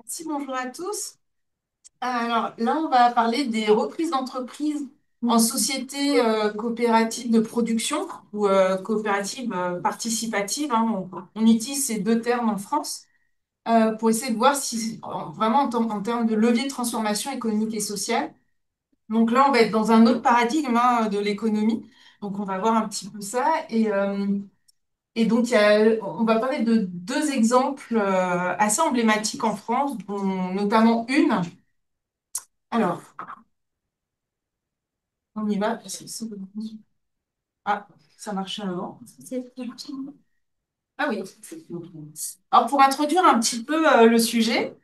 Si, bonjour à tous. Alors là, on va parler des reprises d'entreprises en société coopérative de production ou coopérative participative, hein. On utilise ces deux termes en France pour essayer de voir si vraiment en termes de levier de transformation économique et sociale. Donc là, on va être dans un autre paradigme de l'économie. Donc on va voir un petit peu ça. Et donc, on va parler de deux exemples assez emblématiques en France, dont notamment une. Alors, on y va. Ah, ça marchait avant. Ah oui. Alors, pour introduire un petit peu le sujet,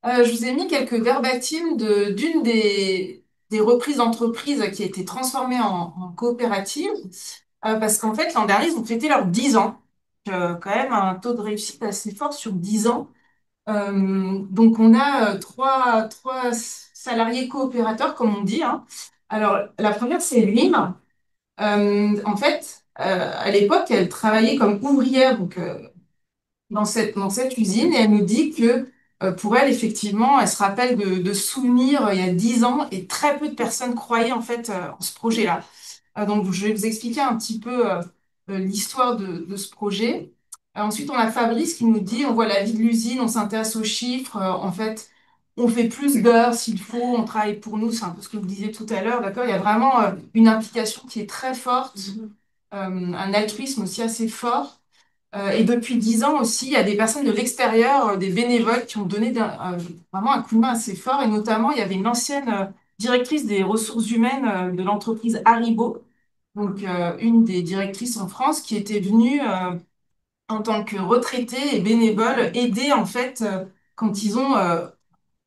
je vous ai mis quelques verbatim d'une des reprises d'entreprise qui a été transformée en coopérative, parce qu'en fait, l'an dernier, ils ont fêté leurs 10 ans. Quand même un taux de réussite assez fort sur 10 ans. Donc, on a trois salariés coopérateurs, comme on dit, hein. Alors, la première, c'est Lim. En fait, à l'époque, elle travaillait comme ouvrière donc, dans cette usine et elle nous dit que pour elle, effectivement, elle se rappelle de souvenirs il y a 10 ans et très peu de personnes croyaient en fait en ce projet-là. Donc, je vais vous expliquer un petit peu l'histoire de ce projet. Ensuite, on a Fabrice qui nous dit, on voit la vie de l'usine, on s'intéresse aux chiffres. En fait, on fait plus d'heures s'il faut, on travaille pour nous. C'est un peu ce que vous disiez tout à l'heure, d'accord? Il y a vraiment une implication qui est très forte, un altruisme aussi assez fort. Et depuis 10 ans aussi, il y a des personnes de l'extérieur, des bénévoles qui ont donné vraiment un coup de main assez fort. Et notamment, il y avait une ancienne directrice des ressources humaines de l'entreprise Haribo, donc une des directrices en France, qui était venue en tant que retraitée et bénévole aider en fait quand ils ont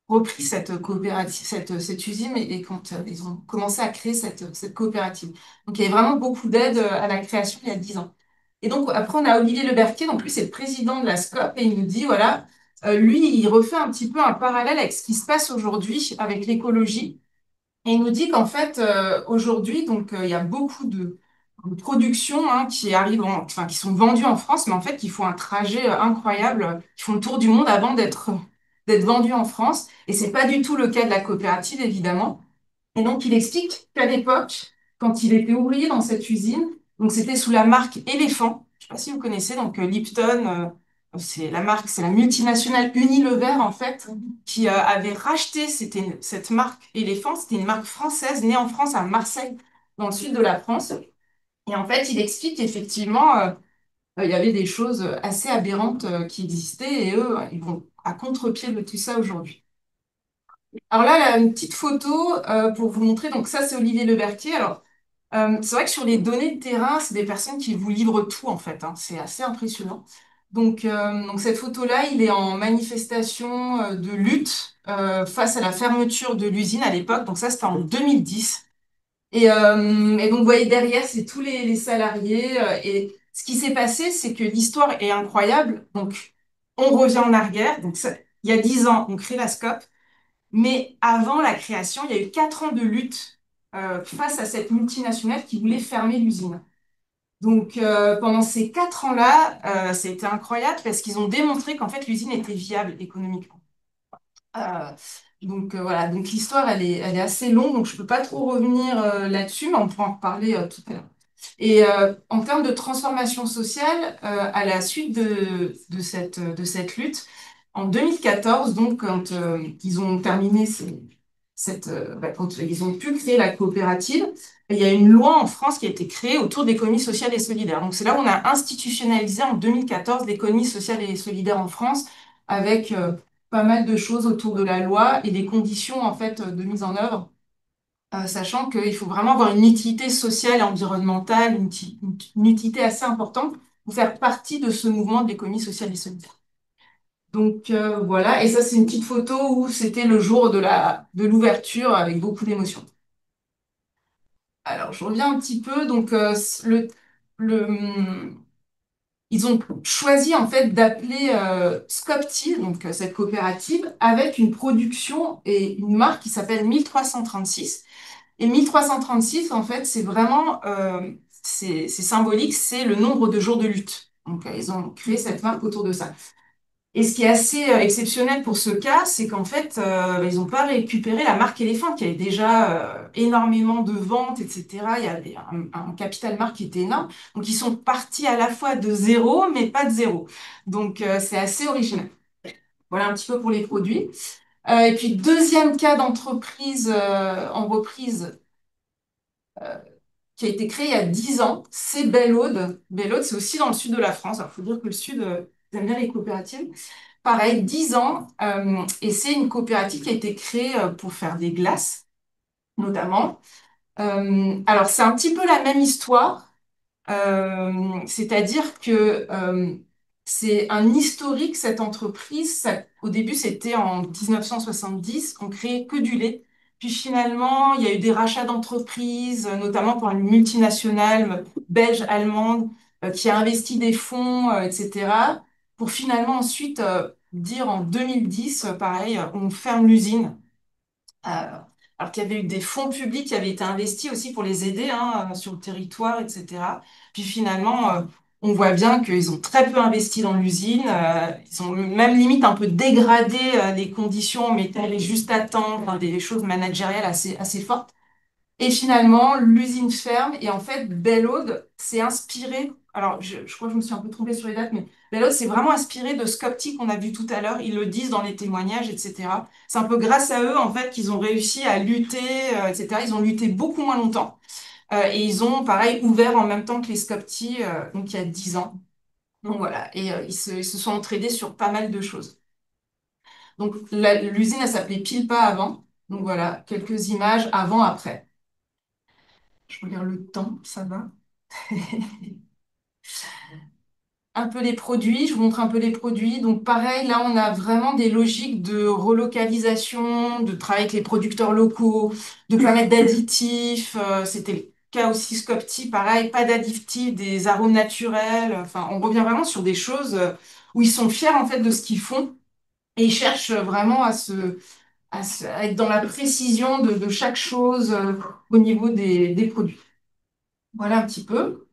repris cette coopérative, cette usine et quand ils ont commencé à créer cette coopérative. Donc il y avait vraiment beaucoup d'aide à la création il y a 10 ans. Et donc après on a Olivier Leberquier, donc lui c'est le président de la SCOP et il nous dit voilà, lui il refait un petit peu un parallèle avec ce qui se passe aujourd'hui avec l'écologie. Et il nous dit qu'en fait, aujourd'hui, donc, il y a beaucoup de productions hein, qui arrivent, enfin, qui sont vendues en France, mais en fait, qui font un trajet incroyable, qui font le tour du monde avant d'être vendues en France. Et c'est pas du tout le cas de la coopérative, évidemment. Et donc, il explique qu'à l'époque, quand il était ouvrier dans cette usine, donc c'était sous la marque Éléphant. Je ne sais pas si vous connaissez, donc Lipton, c'est la marque, c'est la multinationale Unilever en fait, qui avait racheté cette marque Éléphant. C'était une marque française née en France à Marseille, dans le sud de la France. Et en fait, il explique qu'effectivement, il y avait des choses assez aberrantes qui existaient et eux, ils vont à contre-pied de tout ça aujourd'hui. Alors là, une petite photo pour vous montrer. Donc ça, c'est Olivier Leberquier. Alors, c'est vrai que sur les données de terrain, c'est des personnes qui vous livrent tout en fait, hein. C'est assez impressionnant. Donc cette photo-là, il est en manifestation de lutte face à la fermeture de l'usine à l'époque. Donc ça, c'était en 2010. Et donc, vous voyez, derrière, c'est tous les salariés. Et ce qui s'est passé, c'est que l'histoire est incroyable. Donc, on revient en arrière. Donc, il y a 10 ans, on crée la SCOP. Mais avant la création, il y a eu 4 ans de lutte face à cette multinationale qui voulait fermer l'usine. Donc, pendant ces 4 ans-là, ça a été incroyable parce qu'ils ont démontré qu'en fait, l'usine était viable économiquement. Euh, voilà, donc l'histoire, elle est assez longue, donc je peux pas trop revenir là-dessus, mais on pourra en reparler tout à l'heure. Et en termes de transformation sociale, à la suite de cette lutte, en 2014, donc quand ils ont terminé quand ils ont pu créer la coopérative, il y a une loi en France qui a été créée autour de l'économie sociale et solidaire. Donc c'est là où on a institutionnalisé en 2014 l'économie sociale et solidaire en France avec pas mal de choses autour de la loi et des conditions en fait de mise en œuvre, sachant qu'il faut vraiment avoir une utilité sociale et environnementale, une utilité assez importante pour faire partie de ce mouvement de l'économie sociale et solidaire. Donc voilà, et ça c'est une petite photo où c'était le jour de l'ouverture avec beaucoup d'émotions. Alors je reviens un petit peu, donc le, ils ont choisi en fait d'appeler Scopti, donc cette coopérative, avec une production et une marque qui s'appelle 1336. Et 1336, en fait, c'est vraiment, c'est symbolique, c'est le nombre de jours de lutte. Donc ils ont créé cette marque autour de ça. Et ce qui est assez exceptionnel pour ce cas, c'est qu'en fait, ils n'ont pas récupéré la marque Éléphant, qui avait déjà énormément de ventes, etc. Il y avait un capital marque qui était énorme. Donc, ils sont partis à la fois de zéro, mais pas de zéro. Donc, c'est assez original. Voilà un petit peu pour les produits. Et puis, deuxième cas d'entreprise en reprise qui a été créé il y a 10 ans, c'est Belle Aude. Belle Aude, c'est aussi dans le sud de la France. Alors, il faut dire que le sud, ils aiment bien les coopératives. Pareil, 10 ans, et c'est une coopérative qui a été créée pour faire des glaces, notamment. Alors, c'est un petit peu la même histoire. C'est-à-dire que c'est un historique, cette entreprise. Au début, c'était en 1970, on créait que du lait. Puis finalement, il y a eu des rachats d'entreprises, notamment par une multinationale belge-allemande qui a investi des fonds, etc. Pour finalement ensuite dire en 2010, pareil, on ferme l'usine. Alors qu'il y avait eu des fonds publics qui avaient été investis aussi pour les aider hein, sur le territoire, etc. Puis finalement, on voit bien qu'ils ont très peu investi dans l'usine. Ils ont même limite un peu dégradé les conditions, mais allé juste à temps, enfin, des choses managériales assez fortes. Et finalement, l'usine ferme et en fait, Belle Aude s'est inspiré. Alors, je crois que je me suis un peu trompée sur les dates, mais Belle Aude s'est vraiment inspiré de Scopti qu'on a vu tout à l'heure. Ils le disent dans les témoignages, etc. C'est un peu grâce à eux, en fait, qu'ils ont réussi à lutter, etc. Ils ont lutté beaucoup moins longtemps. Et ils ont, pareil, ouvert en même temps que les Scopti, donc il y a 10 ans. Donc voilà, et ils se sont entraînés sur pas mal de choses. Donc l'usine, elle s'appelait Pilpa avant. Donc voilà, quelques images avant-après. Je regarde le temps, ça va. Un peu les produits, je vous montre un peu les produits. Donc pareil, là on a vraiment des logiques de relocalisation, de travail avec les producteurs locaux, de pas mettre d'additifs. C'était le cas aussi Scopti, pareil, pas d'additifs, des arômes naturels. Enfin, on revient vraiment sur des choses où ils sont fiers en fait de ce qu'ils font et ils cherchent vraiment à être dans la précision de chaque chose au niveau des produits. Voilà un petit peu.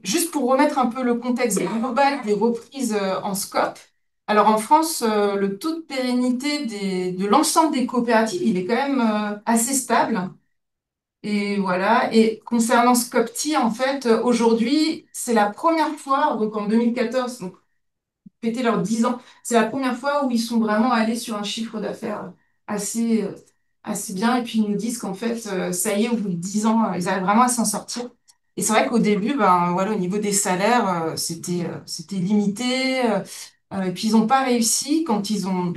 Juste pour remettre un peu le contexte global des reprises en scope. Alors en France, le taux de pérennité de l'ensemble des coopératives, il est quand même assez stable. Et voilà. Et concernant Scopti, en fait, aujourd'hui, c'est la première fois, donc en 2014, donc fêter leurs 10 ans. C'est la première fois où ils sont vraiment allés sur un chiffre d'affaires assez, assez bien. Et puis ils nous disent qu'en fait, ça y est, au bout de 10 ans, ils arrivent vraiment à s'en sortir. Et c'est vrai qu'au début, ben, voilà, au niveau des salaires, c'était limité. Et puis ils n'ont pas réussi quand ils ont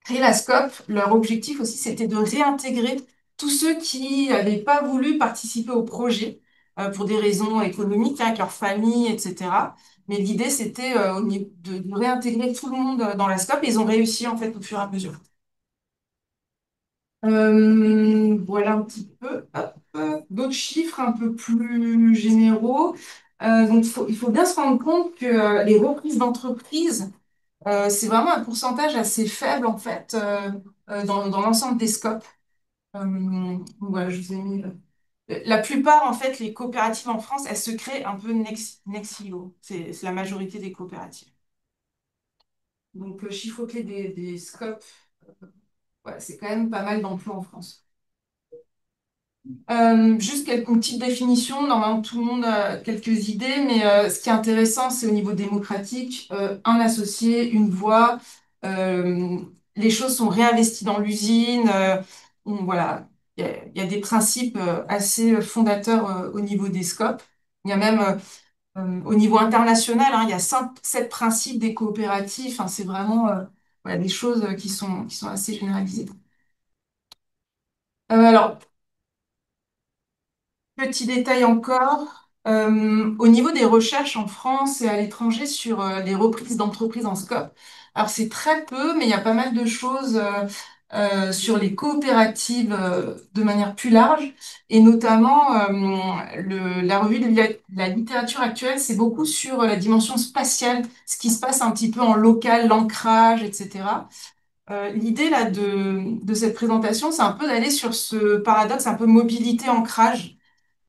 créé la SCOP. Leur objectif aussi, c'était de réintégrer tous ceux qui n'avaient pas voulu participer au projet pour des raisons économiques, hein, avec leur famille, etc. Mais l'idée, c'était de réintégrer tout le monde dans la SCOP et ils ont réussi en fait au fur et à mesure. Voilà un petit peu. Hop, d'autres chiffres un peu plus généraux. Donc, il faut bien se rendre compte que les reprises d'entreprise, c'est vraiment un pourcentage assez faible en fait dans l'ensemble des scopes. Donc voilà, je vous ai mis. La plupart en fait, les coopératives en France, elles se créent un peu next silo. C'est la majorité des coopératives. Donc chiffre clé des scopes, ouais, c'est quand même pas mal d'emplois en France. Juste quelques petites définitions. Normalement, tout le monde a quelques idées, mais ce qui est intéressant, c'est au niveau démocratique, un associé, une voix. euh, les choses sont réinvesties dans l'usine. Voilà, il y a des principes assez fondateurs au niveau des scopes. Il y a même au niveau international, hein, il y a 7 principes des coopératives. Enfin, c'est vraiment voilà, des choses qui sont assez généralisées. Alors, petit détail encore, au niveau des recherches en France et à l'étranger sur les reprises d'entreprises en scope, alors c'est très peu, mais il y a pas mal de choses sur les coopératives de manière plus large, et notamment la revue de la littérature actuelle, c'est beaucoup sur la dimension spatiale, ce qui se passe un petit peu en local, l'ancrage, etc. L'idée là de cette présentation, c'est un peu d'aller sur ce paradoxe un peu mobilité-ancrage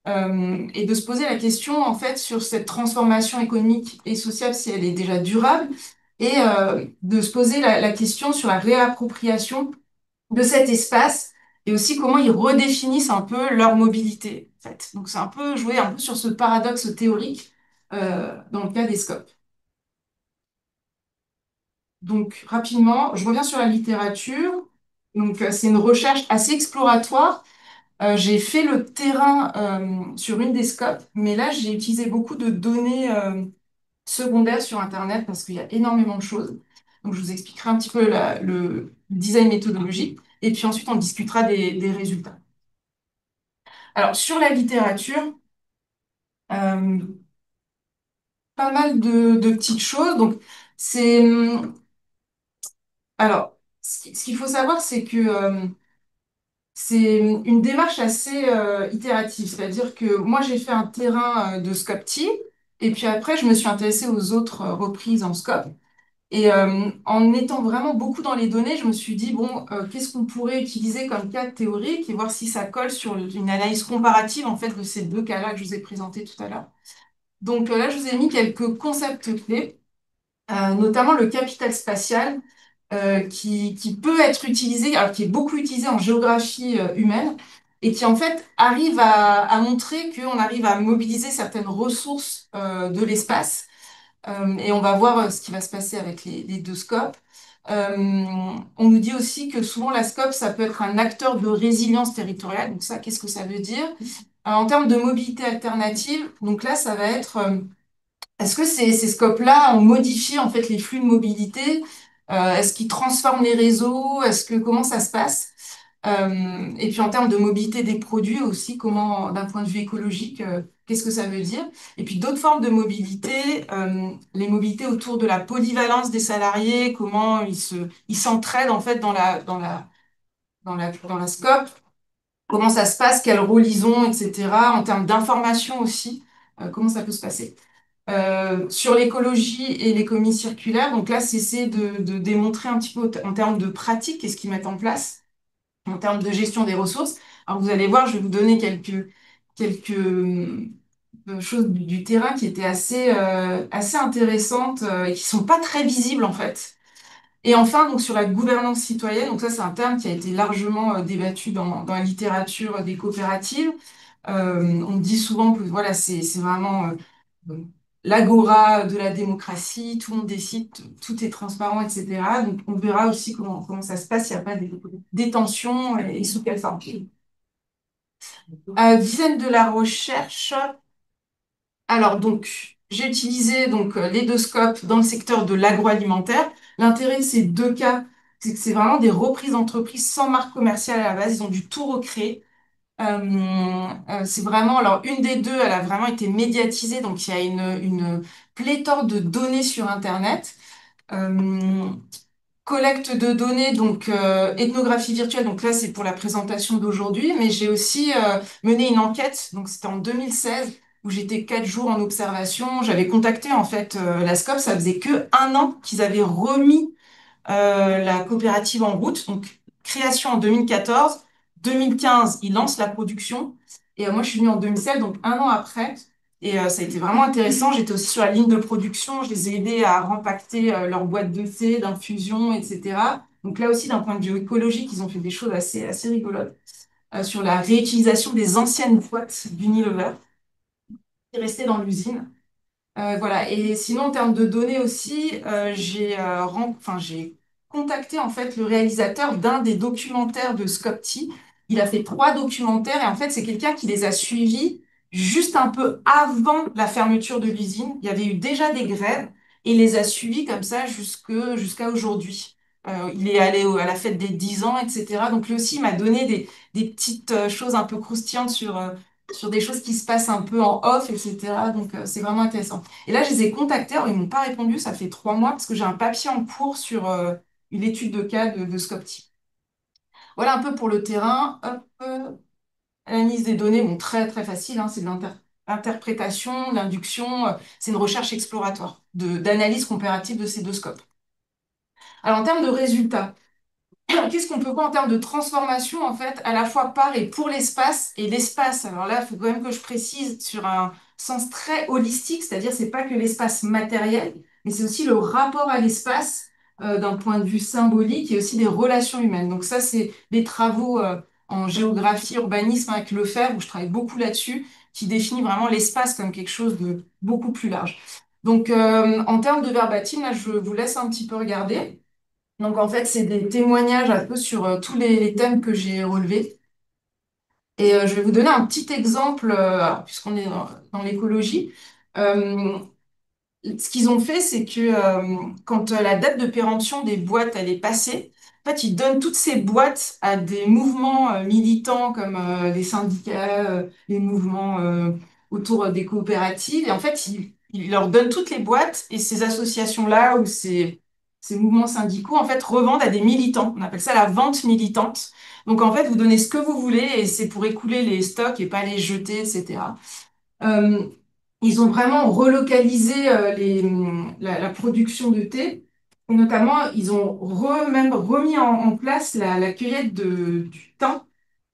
et de se poser la question, en fait, sur cette transformation économique et sociale, si elle est déjà durable, et de se poser la question sur la réappropriation de cet espace et aussi comment ils redéfinissent un peu leur mobilité, en fait. Donc c'est un peu jouer un peu sur ce paradoxe théorique dans le cas des scopes. Donc rapidement, je reviens sur la littérature. Donc c'est une recherche assez exploratoire. J'ai fait le terrain sur une des scopes, mais là j'ai utilisé beaucoup de données secondaires sur Internet parce qu'il y a énormément de choses. Donc je vous expliquerai un petit peu le design méthodologique et puis ensuite on discutera des résultats. Alors, sur la littérature, euh, pas mal de petites choses. Donc, c'est. Alors, ce qu'il faut savoir, c'est que c'est une démarche assez itérative. C'est-à-dire que moi, j'ai fait un terrain de Scopti, et puis après, je me suis intéressée aux autres reprises en scope. Et en étant vraiment beaucoup dans les données, je me suis dit, bon, qu'est-ce qu'on pourrait utiliser comme cas théorique et voir si ça colle sur une analyse comparative, en fait, de ces deux cas-là que je vous ai présentés tout à l'heure. Donc là, je vous ai mis quelques concepts clés, notamment le capital spatial, qui peut être utilisé, alors qui est beaucoup utilisé en géographie humaine, et qui en fait arrive à montrer qu'on arrive à mobiliser certaines ressources de l'espace. Et on va voir ce qui va se passer avec les deux scopes. Euh, on nous dit aussi que souvent la scope, ça peut être un acteur de résilience territoriale. Donc ça, qu'est-ce que ça veut dire? En termes de mobilité alternative, donc là, ça va être est-ce que ces scopes-là ont modifié en fait les flux de mobilité? Est-ce qu'ils transforment les réseaux? Comment ça se passe? Et puis en termes de mobilité des produits aussi, comment, d'un point de vue écologique, qu'est-ce que ça veut dire? Et puis d'autres formes de mobilité, les mobilités autour de la polyvalence des salariés, comment ils s'entraident en fait dans la scope, comment ça se passe, quel rôle ils ont, etc. En termes d'information aussi, comment ça peut se passer? Sur l'écologie et l'économie circulaire. Donc là, c'est essayer de démontrer un petit peu en termes de pratique, qu'est-ce qu'ils mettent en place, en termes de gestion des ressources. Alors vous allez voir, je vais vous donner quelques choses du terrain qui étaient assez intéressantes et qui sont pas très visibles en fait. Et enfin, donc sur la gouvernance citoyenne, donc ça c'est un terme qui a été largement débattu dans la littérature des coopératives. On dit souvent que voilà, c'est vraiment l'agora de la démocratie, tout le monde décide, tout est transparent, etc. Donc on verra aussi comment ça se passe, il n'y a pas des tensions et sous quelle forme. Dizaine de la recherche. Alors donc j'ai utilisé donc les deux scopes dans le secteur de l'agroalimentaire. L'intérêt de ces deux cas, c'est que c'est vraiment des reprises d'entreprises sans marque commerciale à la base. Ils ont dû tout recréer. C'est vraiment, alors une des deux, elle a vraiment été médiatisée, donc il y a une pléthore de données sur Internet. Euh, Collecte de données, donc ethnographie virtuelle, donc là c'est pour la présentation d'aujourd'hui, mais j'ai aussi mené une enquête, donc c'était en 2016, où j'étais 4 jours en observation. J'avais contacté en fait la SCOP, ça faisait que 1 an qu'ils avaient remis la coopérative en route. Donc, création en 2014. 2015, ils lancent la production. Et moi, je suis venue en 2016, donc 1 an après. Et ça a été vraiment intéressant. J'étais aussi sur la ligne de production. Je les ai aidés à rempacter leur boîte de thé, d'infusion, etc. Donc là aussi, d'un point de vue écologique, ils ont fait des choses assez rigolotes sur la réutilisation des anciennes boîtes d'Unilever qui restaient dans l'usine. Voilà. Et sinon, en termes de données aussi, j'ai contacté en fait le réalisateur d'un des documentaires de Scopti. Il a fait 3 documentaires et en fait, c'est quelqu'un qui les a suivis juste un peu avant la fermeture de l'usine. Il y avait eu déjà des grèves et il les a suivis comme ça jusqu'à aujourd'hui. Il est allé à la fête des 10 ans, etc. Donc lui aussi, il m'a donné des petites choses un peu croustillantes sur des choses qui se passent un peu en off, etc. Donc c'est vraiment intéressant. Et là, je les ai contactés, alors ils m'ont pas répondu, ça fait 3 mois, parce que j'ai un papier en cours sur une étude de cas de Scopti. Voilà un peu pour le terrain. Hop, analyse des données, bon, très très facile, hein, c'est de l'interprétation, de l'induction, c'est une recherche exploratoire, d'analyse comparative de ces deux scopes. Alors en termes de résultats, qu'est-ce qu'on peut voir en termes de transformation, en fait, à la fois par et pour l'espace et l'espace? Alors là, il faut quand même que je précise sur un sens très holistique, c'est-à-dire c'est pas que l'espace matériel, mais c'est aussi le rapport à l'espace d'un point de vue symbolique et aussi des relations humaines. Donc ça, c'est des travaux en géographie, urbanisme avec Lefebvre, où je travaille beaucoup là-dessus, qui définit vraiment l'espace comme quelque chose de beaucoup plus large. Donc en termes de verbatim, là, je vous laisse un petit peu regarder. Donc en fait, c'est des témoignages un peu sur tous les thèmes que j'ai relevés. Et je vais vous donner un petit exemple, alors, puisqu'on est dans l'écologie. Euh, Ce qu'ils ont fait, c'est que quand la date de péremption des boîtes elle est passée, en fait, ils donnent toutes ces boîtes à des mouvements militants comme les syndicats, les mouvements autour des coopératives. Et en fait, ils leur donnent toutes les boîtes et ces associations-là ou ces mouvements syndicaux, en fait, revendent à des militants. On appelle ça la vente militante. Donc, en fait, vous donnez ce que vous voulez et c'est pour écouler les stocks et pas les jeter, etc. Euh, Ils ont vraiment relocalisé la production de thé. Et notamment, ils ont même remis en place la cueillette du thym.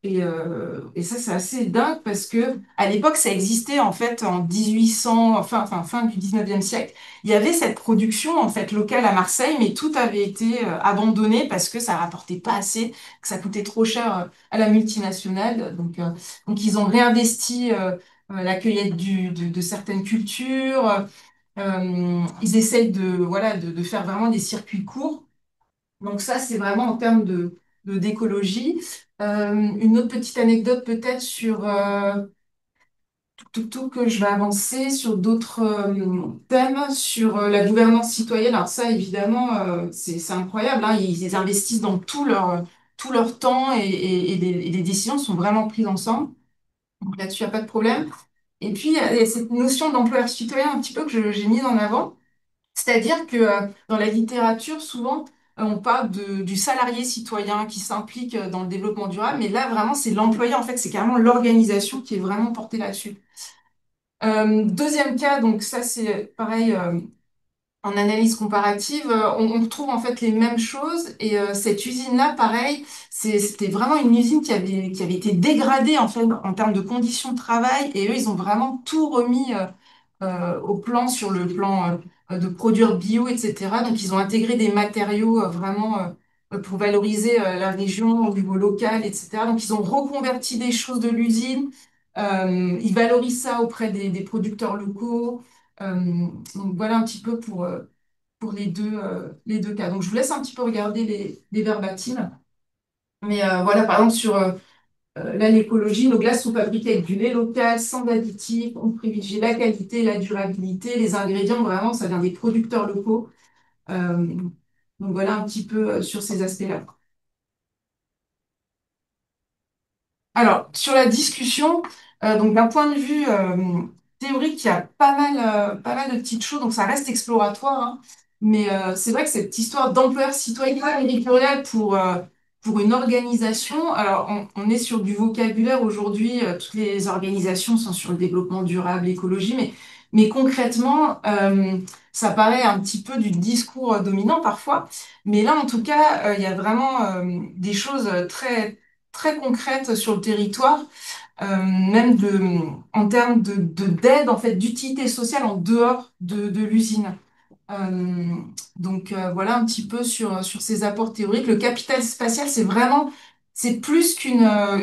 Et ça, c'est assez dingue parce que à l'époque, ça existait en fait en 1800, enfin fin du 19e siècle. Il y avait cette production en fait locale à Marseille, mais tout avait été abandonné parce que ça rapportait pas assez, que ça coûtait trop cher à la multinationale. Donc ils ont réinvesti la cueillette de certaines cultures. Ils essayent de faire vraiment des circuits courts. Donc ça, c'est vraiment en termes d'écologie. Une autre petite anecdote peut-être sur tout que je vais avancer sur d'autres thèmes, sur la gouvernance citoyenne. Alors ça, évidemment, c'est incroyable, hein. Ils investissent dans tout leur temps et les décisions sont vraiment prises ensemble. Donc là-dessus, il n'y a pas de problème. Et puis, il y a cette notion d'employeur citoyen un petit peu que j'ai mise en avant. C'est-à-dire que dans la littérature, souvent, on parle du salarié citoyen qui s'implique dans le développement durable, mais là, vraiment, c'est l'employeur, en fait, c'est carrément l'organisation qui est vraiment portée là-dessus. Deuxième cas, donc ça, c'est pareil, en analyse comparative, on retrouve en fait les mêmes choses. Et cette usine-là, pareil, c'était vraiment une usine qui avait été dégradée, en fait, en termes de conditions de travail. Et eux, ils ont vraiment tout remis au plan, sur le plan de produire bio, etc. Donc, ils ont intégré des matériaux vraiment pour valoriser la région au niveau local, etc. Donc, ils ont reconverti des choses de l'usine. Ils valorisent ça auprès des producteurs locaux. Donc, voilà un petit peu pour les deux cas. Donc, je vous laisse un petit peu regarder les verbatims. Mais voilà, par exemple, sur là, l'écologie, nos glaces sont fabriquées avec du lait local, sans additifs. On privilégie la qualité, la durabilité. Les ingrédients, vraiment, ça vient des producteurs locaux. Euh, donc voilà un petit peu sur ces aspects-là. Alors, sur la discussion, donc d'un point de vue théorique, il y a pas mal de petites choses, donc ça reste exploratoire, hein. Mais c'est vrai que cette histoire d'ampleur citoyenne territoriale pour une organisation, alors on est sur du vocabulaire aujourd'hui, toutes les organisations sont sur le développement durable, l'écologie, mais concrètement, ça paraît un petit peu du discours dominant parfois. Mais là, en tout cas, il y a vraiment des choses très concrètes sur le territoire, même en termes d'aide, en fait, d'utilité sociale en dehors de l'usine. Euh, voilà un petit peu sur ces apports théoriques. Le capital spatial, c'est plus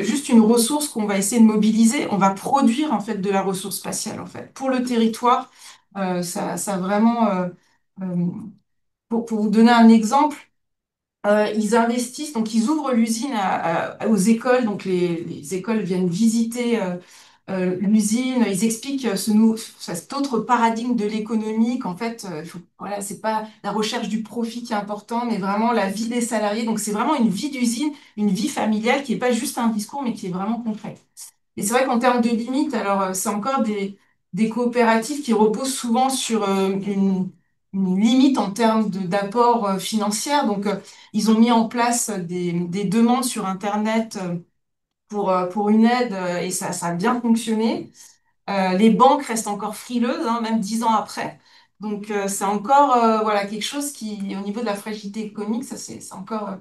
juste une ressource qu'on va essayer de mobiliser. On va produire en fait de la ressource spatiale en fait pour le territoire. Ça vraiment, euh, pour vous donner un exemple. Ils investissent, donc ils ouvrent l'usine aux écoles, donc les écoles viennent visiter l'usine, ils expliquent cet autre paradigme de l'économie, qu'en fait, voilà, c'est pas la recherche du profit qui est important, mais vraiment la vie des salariés. Donc c'est vraiment une vie d'usine, une vie familiale qui est pas juste un discours, mais qui est vraiment concrète. Et c'est vrai qu'en termes de limites, alors c'est encore des coopératives qui reposent souvent sur une limite en termes d'apport financier. Donc ils ont mis en place des demandes sur Internet pour une aide et ça a bien fonctionné. Les banques restent encore frileuses, hein, même 10 ans après. Donc, c'est encore voilà, quelque chose qui, au niveau de la fragilité économique, ça, c'est encore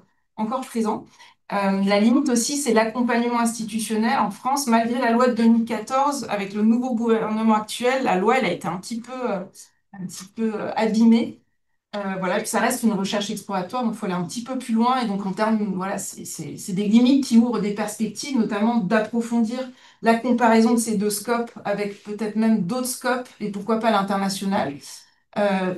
présent. La limite aussi, c'est l'accompagnement institutionnel. En France, malgré la loi de 2014, avec le nouveau gouvernement actuel, la loi, elle a été un petit peu un petit peu abîmé. Voilà, puis ça reste une recherche exploratoire, donc il faut aller un petit peu plus loin. Et donc, en termes, voilà, c'est des limites qui ouvrent des perspectives, notamment d'approfondir la comparaison de ces deux scopes avec peut-être même d'autres scopes, et pourquoi pas l'international.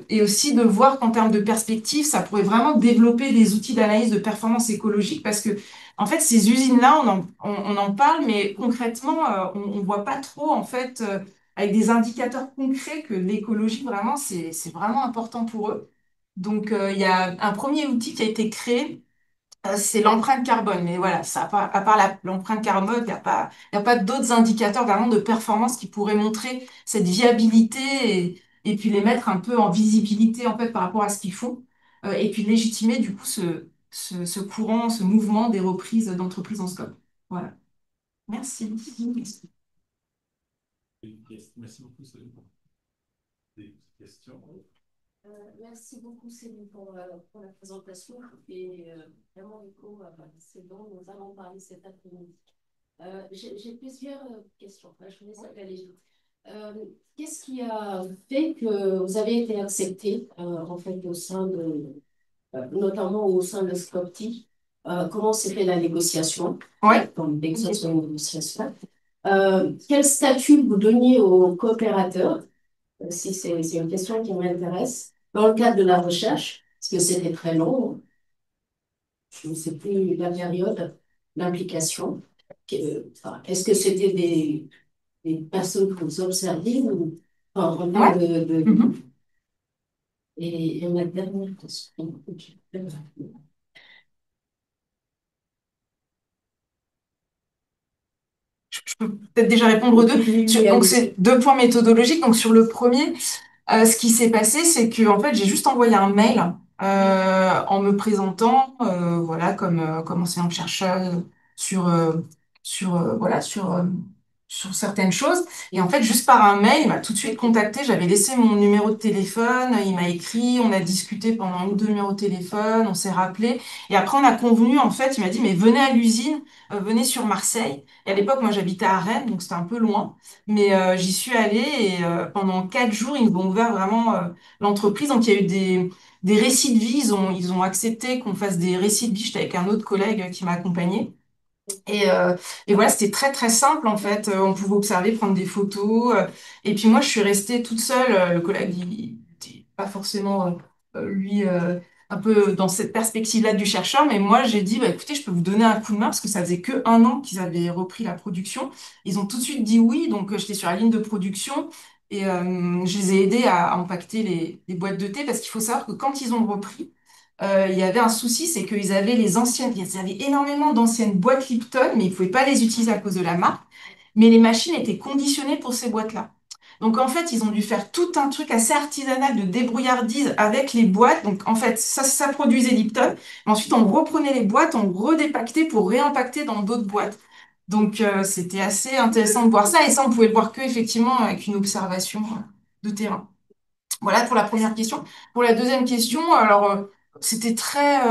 Et aussi de voir qu'en termes de perspective, ça pourrait vraiment développer des outils d'analyse de performance écologique parce que, en fait, ces usines-là, on en parle, mais concrètement, on ne voit pas trop, en fait, avec des indicateurs concrets que l'écologie, vraiment, c'est vraiment important pour eux. Donc, il y a un premier outil qui a été créé c'est l'empreinte carbone. Mais voilà, ça, à part l'empreinte carbone, il y a pas d'autres indicateurs vraiment de performance qui pourraient montrer cette viabilité et puis les mettre un peu en visibilité en fait par rapport à ce qu'ils font. Et puis légitimer du coup ce courant, ce mouvement des reprises d'entreprises en scope. Voilà. Merci. Merci beaucoup, Céline, pour des questions. Merci beaucoup, Céline, pour la présentation et vraiment écho à ce dont nous allons parler cet après-midi. J'ai plusieurs questions. Enfin, je vous laisse aller vite. Qu'est-ce qui a fait que vous avez été accepté en fait au sein de, notamment au sein de Scopti? Comment s'est fait la négociation? Ouais. Comme d'exercice de négociation. Quel statut vous donniez aux coopérateurs? Si c'est une question qui m'intéresse. Dans le cadre de la recherche, parce que c'était très long, je ne sais plus la période d'implication. Enfin, est-ce que c'était des personnes que vous observiez ou enfin, en Ouais. termes Mhm. et ma dernière question. Je peux peut-être déjà répondre aux deux. Donc, c'est deux points méthodologiques. Donc, sur le premier, ce qui s'est passé, c'est que en fait, j'ai juste envoyé un mail en me présentant, voilà, comme enseignante chercheuse sur voilà sur certaines choses. Et en fait, juste par un mail, il m'a tout de suite contacté. J'avais laissé mon numéro de téléphone. Il m'a écrit. On a discuté pendant une ou deux numéros de téléphone. On s'est rappelé. Et après, on a convenu. En fait, il m'a dit, mais venez à l'usine, venez sur Marseille. Et à l'époque, moi, j'habitais à Rennes, donc c'était un peu loin. Mais j'y suis allée et pendant 4 jours, ils nous ont ouvert vraiment l'entreprise. Donc, il y a eu des récits de vie. Ils ont accepté qu'on fasse des récits de vie. J'étais avec un autre collègue qui m'a accompagnée. Et voilà, c'était très très simple en fait. On pouvait observer, prendre des photos. Et puis moi, je suis restée toute seule. Le collègue, il n'était pas forcément lui un peu dans cette perspective-là du chercheur. Mais moi, j'ai dit, bah, écoutez, je peux vous donner un coup de main parce que ça faisait que 1 an qu'ils avaient repris la production. Ils ont tout de suite dit oui. Donc j'étais sur la ligne de production et je les ai aidés à empaqueter les boîtes de thé parce qu'il faut savoir que quand ils ont repris il y avait un souci, c'est qu'ils avaient ils avaient énormément d'anciennes boîtes Lipton, mais ils ne pouvaient pas les utiliser à cause de la marque. Mais les machines étaient conditionnées pour ces boîtes-là. Donc en fait, ils ont dû faire tout un truc assez artisanal de débrouillardise avec les boîtes. Donc en fait, ça produisait Lipton. Mais ensuite, on reprenait les boîtes, on redépaquetait pour réempacter dans d'autres boîtes. Donc c'était assez intéressant de voir ça. Et ça, on pouvait le voir que effectivement avec une observation de terrain. Voilà pour la première question. Pour la deuxième question, alors c'était très,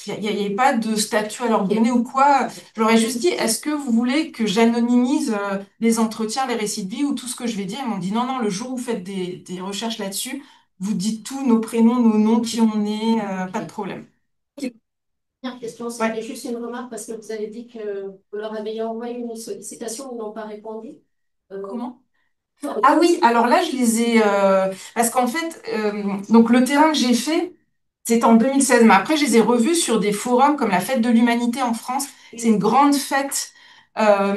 il n'y avait pas de statut à leur donner ou quoi. Je leur ai juste dit, est-ce que vous voulez que j'anonymise les entretiens, les récits de vie ou tout ce que je vais dire? Ils m'ont dit non, non, le jour où vous faites des recherches là-dessus, vous dites tous nos prénoms, nos noms, qui on est, pas de problème. Dernière question, Ouais. c'était juste une remarque parce que vous avez dit que vous leur avez envoyé une sollicitation, ils n'ont pas répondu. Comment? Ah oui, alors là, je les ai... parce qu'en fait, donc le terrain que j'ai fait, c'était en 2016. Mais après, je les ai revus sur des forums comme la Fête de l'Humanité en France. C'est une grande fête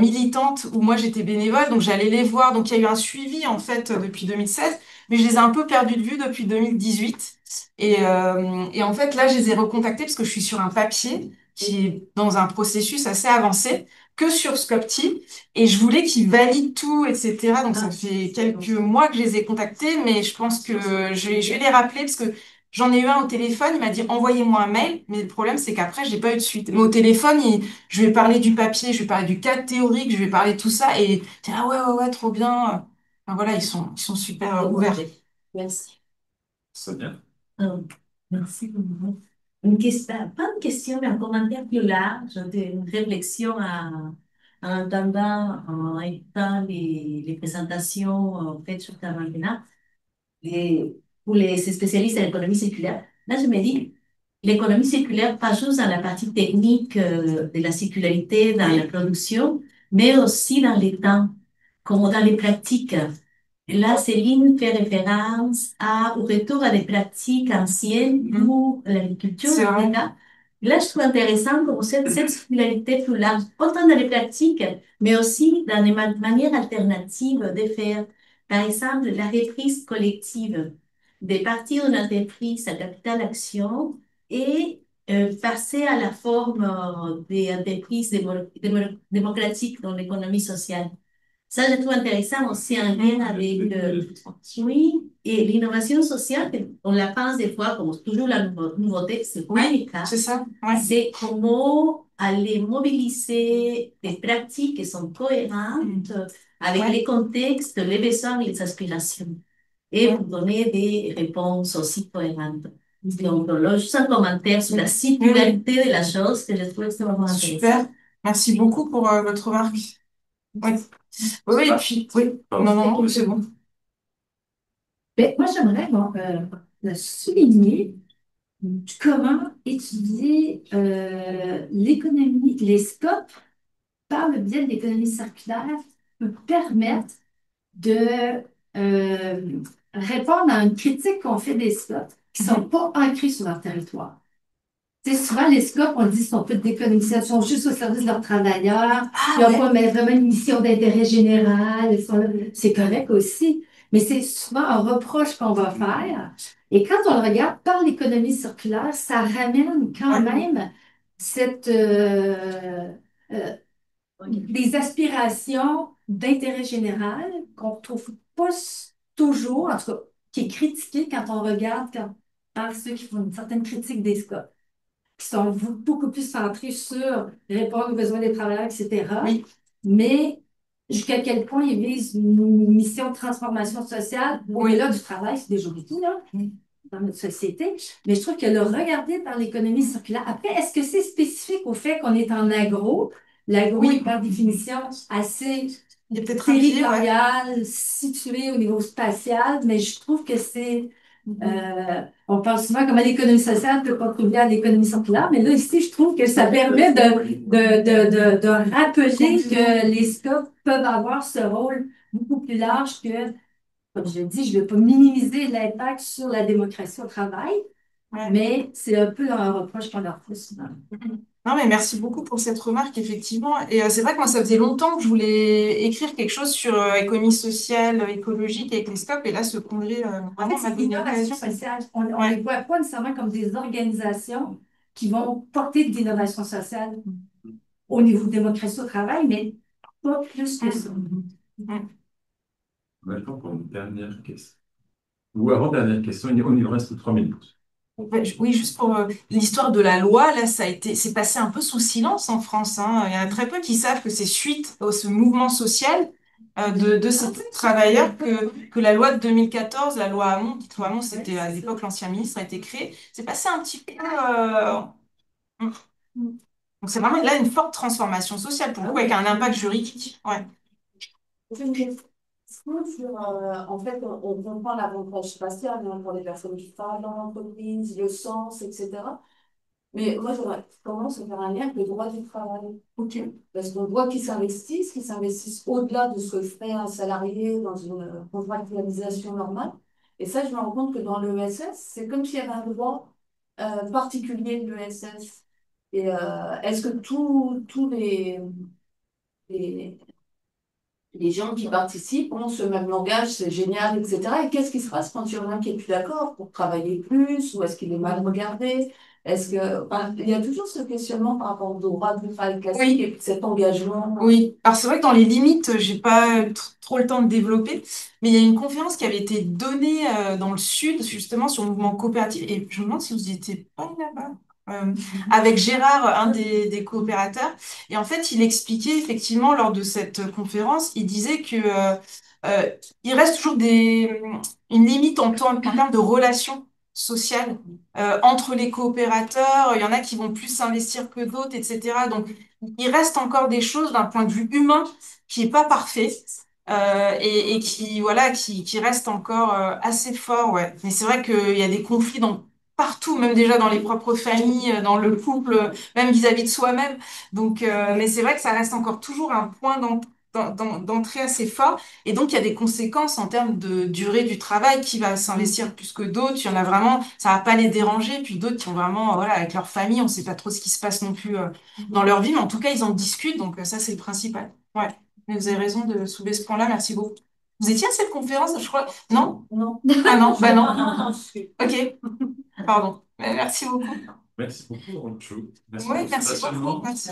militante où moi, j'étais bénévole. Donc, j'allais les voir. Donc, il y a eu un suivi, en fait, depuis 2016. Mais je les ai un peu perdus de vue depuis 2018. Et en fait, là, je les ai recontactés parce que je suis sur un papier qui est dans un processus assez avancé que sur Scopti. Et je voulais qu'ils valident tout, etc. Donc, ça fait quelques mois que je les ai contactés, mais je pense que je vais les rappeler parce que j'en ai eu un au téléphone. Il m'a dit envoyez-moi un mail. Mais le problème, c'est qu'après, j'ai pas eu de suite. Mais au téléphone, je vais parler du papier, je vais parler du cadre théorique, je vais parler de tout ça. Et ah ouais, ouais, ouais, trop bien. Enfin, voilà, ils sont super ouverts. Merci. Sonia? Ah, merci beaucoup. Une question, pas une question, mais un commentaire plus large, une réflexion en entendant, en écoutant les présentations faites sur Tamarina. pour ces spécialistes en économie circulaire. Là, je me dis, l'économie circulaire, pas juste dans la partie technique de la circularité dans la production, mais aussi dans les temps, comme dans les pratiques. Là, Céline fait référence au retour à des pratiques anciennes pour l'agriculture, C'est vrai. etc. Là, je trouve intéressant comme cette circularité plus large, autant dans les pratiques, mais aussi dans les manières alternatives de faire. Par exemple, la reprise collective de partir d'une entreprise à capital action et passer à la forme des entreprises démocratiques dans l'économie sociale. Ça, je trouve intéressant aussi en lien avec oui, et l'innovation sociale, on la pense des fois comme toujours la nouveauté, c'est pas le cas. C'est ça. Ouais. C'est comment aller mobiliser des pratiques qui sont cohérentes avec les contextes, les besoins et les aspirations, et pour donner des réponses aussi cohérentes. Donc, là, juste un commentaire sur la circularité de la chose que je trouve extrêmement intéressant. Super. Merci beaucoup pour votre remarque. Oui. Oui, et puis, oui. Non, c'est bon. Ben, moi, j'aimerais souligner comment étudier l'économie, les scopes par le biais de l'économie circulaire peut permettre de répondre à une critique qu'on fait des scopes qui ne sont pas ancrés sur leur territoire. Tu sais, souvent, les scopes, on dit, sont faits d'économisation juste au service de leurs travailleurs. Ils n'ont pas vraiment une mission d'intérêt général. C'est correct aussi. Mais c'est souvent un reproche qu'on va faire. Et quand on le regarde par l'économie circulaire, ça ramène quand même euh, des aspirations d'intérêt général qu'on ne retrouve pas toujours, en tout cas, qui est critiqué quand on regarde par ceux qui font une certaine critique des scopes qui sont beaucoup plus centrés sur répondre aux besoins des travailleurs, etc. Oui. Mais jusqu'à quel point ils visent une mission de transformation sociale au-delà du travail, c'est déjà beaucoup, là, dans notre société. Mais je trouve que le regarder par l'économie circulaire, après, est-ce que c'est spécifique au fait qu'on est en agro? L'agro est par définition assez Il y a peut-être un pied, territorial, situé au niveau spatial, mais je trouve que c'est on pense souvent comment l'économie sociale peut contribuer à l'économie circulaire, mais là, ici, je trouve que ça permet de rappeler que les scopes peuvent avoir ce rôle beaucoup plus large que, comme je dis, je ne vais pas minimiser l'impact sur la démocratie au travail, mais c'est un peu un reproche qu'on leur fait souvent. Non, mais merci beaucoup pour cette remarque, effectivement. Et c'est vrai que moi, ça faisait longtemps que je voulais écrire quelque chose sur économie sociale, écologique avec les scopes. Et là, ce congrès, En fait, c'est l'innovation sociale. On ne les voit pas nécessairement comme des organisations qui vont porter de l'innovation sociale au niveau de démocratie au travail, mais pas plus que ça. On a le temps pour une dernière question. Ou avant-dernière question, il nous reste 3 minutes. Oui, juste pour l'histoire de la loi, là, c'est passé un peu sous silence en France, hein. Il y en a très peu qui savent que c'est suite à ce mouvement social de ces travailleurs que la loi de 2014, la loi Hamon, loi Hamon, c'était à l'époque l'ancien ministre, a été créée. C'est passé un petit peu. Donc c'est vraiment là une forte transformation sociale pour le coup, avec un impact juridique. Ouais. En fait, on comprend l'avantage spatial pour les personnes qui travaillent dans l'entreprise, le sens, etc. Mais moi, j'aurais tendance à faire un lien avec le droit du travail. Parce qu'on voit qu'ils s'investissent au-delà de ce que ferait un salarié dans une contractualisation normale. Et ça, je me rends compte que dans l'ESS, c'est comme s'il y avait un droit particulier de l'ESS. Et est-ce que tous les, les gens qui participent ont ce même langage, c'est génial, etc. Et qu'est-ce qui se passe quand il y en a qui n'est plus d'accord pour travailler plus, ou est-ce qu'il est mal regardé? Il y a toujours ce questionnement par rapport au droit du travail classique et cet engagement. Oui, alors c'est vrai que dans les limites, j'ai pas eu trop le temps de développer, mais il y a une conférence qui avait été donnée dans le Sud, justement, sur le mouvement coopératif, et je me demande si vous y étiez pas là-bas. Avec Gérard, un des coopérateurs. Et en fait, il expliquait effectivement lors de cette conférence, il disait que il reste toujours une limite en termes de relations sociales entre les coopérateurs. Il y en a qui vont plus s'investir que d'autres, etc. Donc, il reste encore des choses d'un point de vue humain qui est pas parfait. et qui voilà qui reste encore assez fort, ouais. Mais c'est vrai qu'il y a des conflits partout, même déjà dans les propres familles, dans le couple, même vis-à-vis de soi-même. Donc, mais c'est vrai que ça reste encore toujours un point d'entrée assez fort. Et donc, il y a des conséquences en termes de durée du travail qui va s'investir plus que d'autres. Il y en a vraiment, ça va pas les déranger. Puis d'autres qui ont vraiment, voilà, avec leur famille, on sait pas trop ce qui se passe non plus dans leur vie. Mais en tout cas, ils en discutent. Donc, ça, c'est le principal. Ouais. Mais vous avez raison de soulever ce point-là. Merci beaucoup. Vous étiez à cette conférence, je crois? Non? Non. Ah non, bah non. Ok. Pardon. Mais merci beaucoup. Merci beaucoup, Ancho. Merci Oui, pour ce merci beaucoup. passionnement. Merci.